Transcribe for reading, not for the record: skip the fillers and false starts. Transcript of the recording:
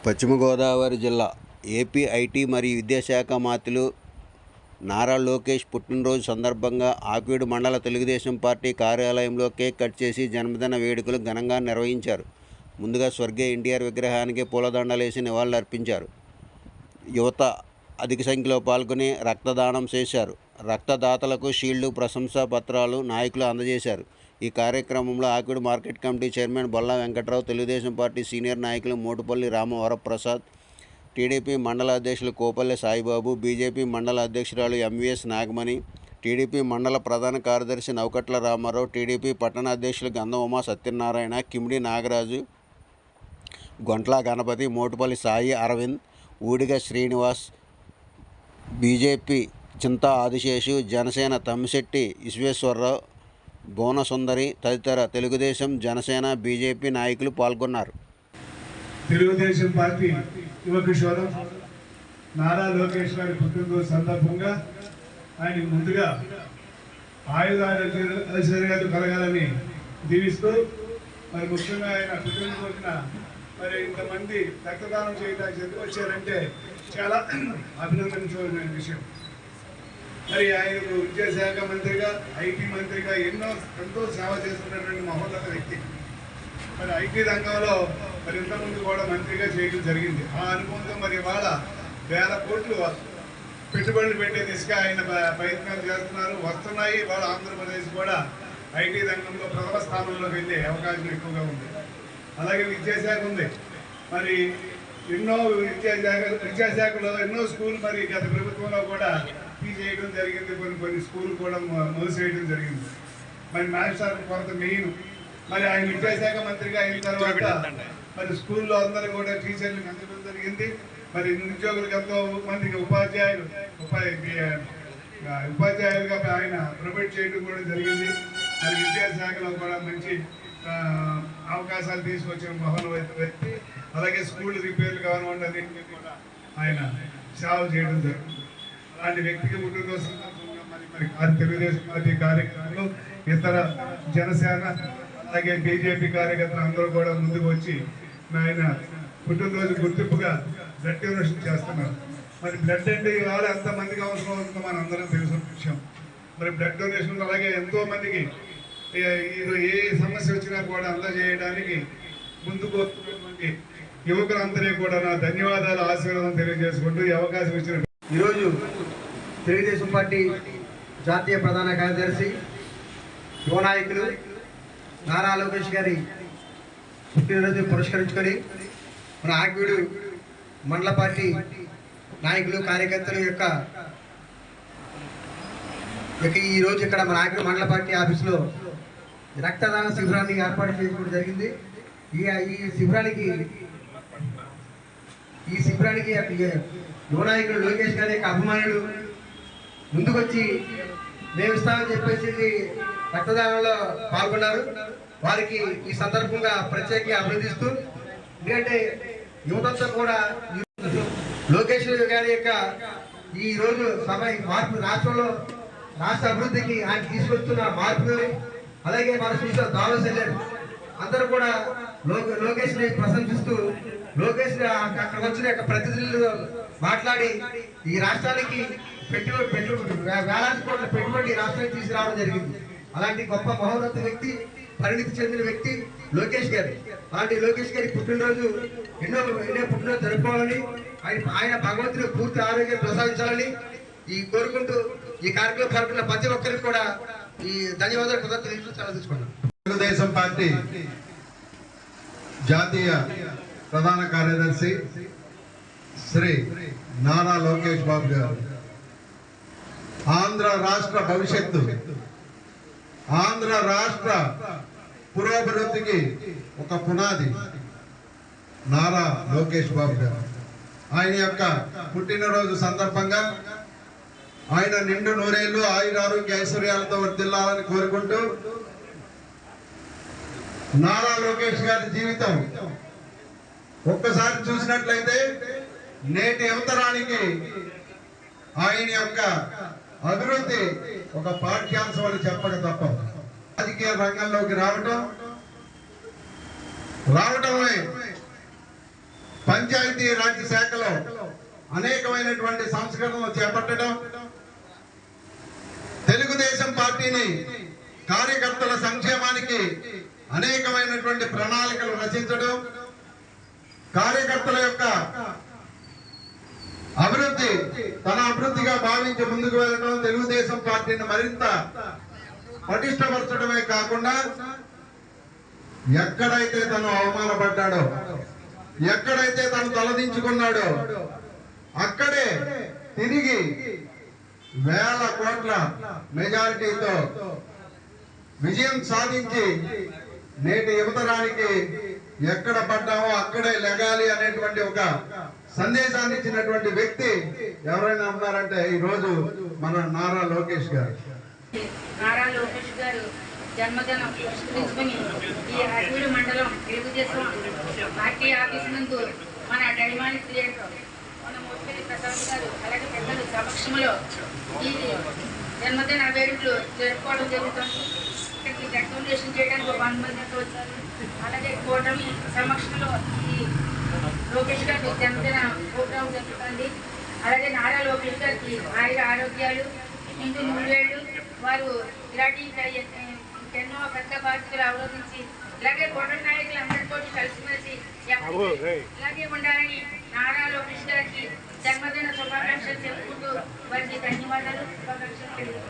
పశ్చిమ గోదావరి జిల్లా AP IT మరియు విద్యాశాఖ మంత్రులు నారా లోకేష్ పుట్టినరోజు సందర్భంగా ఆకివీడు మండల తెలుగుదేశం పార్టీ కార్యాలయంలో కేక్ కట్ చేసి జన్మదిన వేడుకలు ఘనంగా నిర్వహించారు. ముందుగా స్వర్గీయ ఎన్టీఆర్ విగ్రహానికి పూలదండలేసి నివాళులర్పించారు. యువత అధిక సంఖ్యలో పాల్గొని రక్తదానం చేశారు. రక్తదాతలకు షీల్డ్, ప్రశంసా పత్రాలు నాయకులు అందజేశారు. ఈ కార్యక్రమంలో Akividu market committee chairman Bolla Venkatrao, Telugu Desam party senior నాయకులు మోటుపల్లి రామవరప్రసాద్, టీడీపీ మండల అధ్యక్షులు కోపల్లె సాయిబాబు, బీజేపీ మండల అధ్యక్షురాలు ఎంవీఎస్ నాగమణి, టీడీపీ మండల ప్రధాన కార్యదర్శి నౌకట్ల రామారావు, టీడీపీ పట్టణ అధ్యక్షులు గంధం ఉమా సత్యనారాయణ, కిమిడి నాగరాజు, గొంట్ల గణపతి, మోటుపల్లి సాయి అరవింద్, ఊడిగ శ్రీనివాస్, బీజేపీ చింతా ఆదిశేషు, జనసేన తమ్మిశెట్టి విశ్వేశ్వరరావు, భువనసుందరి తదితర తెలుగుదేశం, జనసేన, బీజేపీ నాయకులు పాల్గొన్నారు. తెలుగుదేశం పార్టీ యువ కిషోరం నారా లోకేష్ గారి పుట్టినరోజు సందర్భంగా ఆయన ముందుగా ఆయుధాలు కలగాలని దీవిస్తూ, మరి ముఖ్యంగా ఆయన పుట్టినరోజున మరి ఇంతమంది రక్తదానం చేయడానికి ఎందుకు వచ్చారంటే చాలా అభినందించవలసిన విషయం. మరి ఆయన విద్యాశాఖ మంత్రిగా, ఐటీ మంత్రిగా ఎంతో సేవ చేస్తున్నటువంటి మహోన్నత వ్యక్తి. మరి ఐటీ రంగంలో మరి ఇంతకుముందు కూడా మంత్రిగా చేయడం జరిగింది. ఆ అనుభవంతో మరి ఇవాళ వేల కోట్లు పెట్టుబడులు పెట్టే దిశగా ఆయన ప్రయత్నాలు చేస్తున్నారు, వస్తున్నాయి. ఇవాళ ఆంధ్రప్రదేశ్ కూడా ఐటీ రంగంలో ప్రథమ స్థానంలోకి వెళ్ళే అవకాశం ఎక్కువగా ఉంది. అలాగే విద్యాశాఖ ఉంది. మరి ఎన్నో విద్యాశాఖలో ఎన్నో స్కూల్ మరి గత ప్రభుత్వంలో కూడా చేయడం జరిగింది. కొన్ని స్కూల్ కూడా మూసివేయడం జరిగింది. మరి మాస్టర్ కొరత మెయిన్. మరి ఆయన విద్యాశాఖ మంత్రిగా అయిన తర్వాత మరి స్కూల్లో అందరూ కూడా టీచర్లకు అందడం జరిగింది. మరి నిరుద్యోగులకు ఎంతో మందికి ఉపాధ్యాయులుగా ఆయన ప్రొవైడ్ చేయడం కూడా జరిగింది. మరి విద్యాశాఖలో కూడా మంచి అవకాశాలు తీసుకొచ్చిన మహోన్నత వ్యక్తి. అలాగే స్కూల్ రిపేర్లు కానివ్వండి, అన్నింటినీ కూడా ఆయన సేవ చేయడం జరుగుతుంది. అలాంటి వ్యక్తికి పుట్టినరోజు సందర్భంగా మరి తెలుగుదేశం పార్టీ కార్యక్రమంలో ఇతర జనసేన అలాగే బీజేపీ కార్యకర్తలు అందరూ కూడా ముందుకు వచ్చి ఆయన పుట్టినరోజు గుర్తింపుగా బ్లడ్ డొనేషన్ చేస్తున్నారు. మరి బ్లడ్ అంటే ఇవాళ ఎంతమందికి అవసరం అవుతుందో మనం అందరం తెలిసిన విషయం. మరి బ్లడ్ డొనేషన్ అలాగే ఎంతో మందికి ఏ సమస్య వచ్చినా కూడా అందజేయడానికి ముందుకు వస్తున్నటువంటి యువకులందరినీ కూడా నా ధన్యవాదాలు, ఆశీర్వాదం తెలియజేసుకుంటూ ఈ అవకాశం ఇచ్చిన ఈరోజు తెలుగుదేశం పార్టీ జాతీయ ప్రధాన కార్యదర్శి, యువ నాయకులు నారా లోకేష్ గారి పుట్టినరోజు పురస్కరించుకొని మన ఆకివీడు మండల పార్టీ నాయకులు, కార్యకర్తల యొక్క ఈరోజు ఇక్కడ మన ఆకివీడు మండల పార్టీ ఆఫీసులో రక్తదాన శిబిరాన్ని ఏర్పాటు చేసుకోవడం జరిగింది. ఈ శిబిరానికి యువ నాయకులు లోకేష్ గారి యొక్క అభిమానులు ముందుకొచ్చి మేము ఇస్తామని చెప్పేసి రక్తదానంలో పాల్గొన్నారు. వారికి ఈ సందర్భంగా ప్రత్యేకంగా అభినందిస్తూ, ఎందుకంటే యువతంతా కూడా లోకేష్ గారి యొక్క ఈ రోజు మార్పు రాష్ట్ర అభివృద్ధికి ఆయన తీసుకొస్తున్న మార్పుని, అలాగే మన చూసిన దావస్ వెళ్ళారు అందరూ కూడా లోకేష్ ని ప్రశంసిస్తూ, లోకేష్ అక్కడ వచ్చిన యొక్క ప్రతినిధులు మాట్లాడి ఈ రాష్ట్రానికి వేలాది కోట్ల పెట్టుబడి రాష్ట్రానికి తీసుకురావడం జరిగింది. అలాంటి గొప్ప మహోన్నత వ్యక్తి, పరిణితి చెందిన వ్యక్తి లోకేష్ గారు. అలాంటి లోకేష్ గారి పుట్టినరోజు ఎన్నో పుట్టినరోజు జరుపుకోవాలని, ఆయన భగవంతుని పూర్తి ఆరోగ్యం ప్రసాదించాలని కోరుకుంటూ ఈ కార్యక్రమం పాల్గొన్న ప్రతి ఒక్కరికి కూడా ఈ ధన్యవాదాలు కృతజ్ఞతలు తెలుసుకున్నాను. తెలుగుదేశం పార్టీ జాతీయ ప్రధాన కార్యదర్శి శ్రీ నారా లోకేష్ బాబు గారు ఆంధ్ర రాష్ట్ర భవిష్యత్తు, ఆంధ్ర రాష్ట్ర పురోభివృద్ధికి ఒక పునాది నారా లోకేష్ బాబు గారు. ఆయన యొక్క పుట్టినరోజు సందర్భంగా ఆయన నిండు నూరేళ్లు ఆయురారోగ్య ఐశ్వర్యాలతో వర్ధిల్లాలని కోరుకుంటూ, నారా లోకేష్ గారి జీవితం ఒక్కసారి చూసినట్లయితే నేటి యువతరానికి ఆయన యొక్క అభివృద్ధి ఒక పాఠ్యాంశం అని చెప్పక తప్ప. రాజకీయ రంగంలోకి రావటమే పంచాయతీ రాజ్ శాఖలో అనేకమైనటువంటి సంస్కరణలు చేపట్టడం, తెలుగుదేశం పార్టీని కార్యకర్తల సంక్షేమానికి అనేకమైనటువంటి ప్రణాళికలు రచించడం, కార్యకర్తల యొక్క అభివృద్ధి తన అభివృద్ధిగా భావించి ముందుకు వెళ్ళడం, తెలుగుదేశం పార్టీని మరింత పటిష్టపరచడమే కాకుండా ఎక్కడైతే తను అవమానపడ్డాడో, ఎక్కడైతే తను తలదించుకున్నాడో అక్కడే తిరిగి వేల కోట్ల మెజారిటీతో విజయం సాధించి నేటి యువతరానికి ఎక్కడ పడ్డామో అక్కడే లెగాలి అనేటువంటి ఒక సందేశాన్ని ఇచ్చినటువంటి వ్యక్తి ఎవరైనా ఉన్నారంటే ఈరోజు మన నారా లోకేష్ గారు. నారా లోకేష్ గారు జన్మదినం పురస్కరించుకుని ఈ అడవిడి మండలం తెలుగుదేశం పార్టీ ఆఫీస్ నందు మన డైమాండ్ థియేటర్ మన ముఖ్యమంత్రి ప్రసాద్ గారు అలాగే పెద్దల సమక్షంలో ఈ జన్మదిన వేడుకలు జరుపుకోవడం జరుగుతుంది. ఇక్కడికి డెకరేషన్ చేయడానికి 100 మంది వచ్చారు. అలాగే కూటమి సమక్షంలో ఈ లోకేష్ గారికి జన్మదిన ప్రోగ్రాం జరుగుతుంది. అలాగే నారా లోకేష్ గారికి ఆరోగ్యాలు ఇంటి నూరేళ్లు వారు ఇలాంటి ఎన్నో పెద్ద బాధ్యతలు అవరోధించి ఇలాగే కూటమి నాయకులు అందరితో కలిసిమెలిసి ఇలాగే ఉండాలని నారా లోకేష్ గారికి జన్మదిన శుభాకాంక్షలు చెప్పుకుంటూ వారికి ధన్యవాదాలు శుభాకాంక్షలు.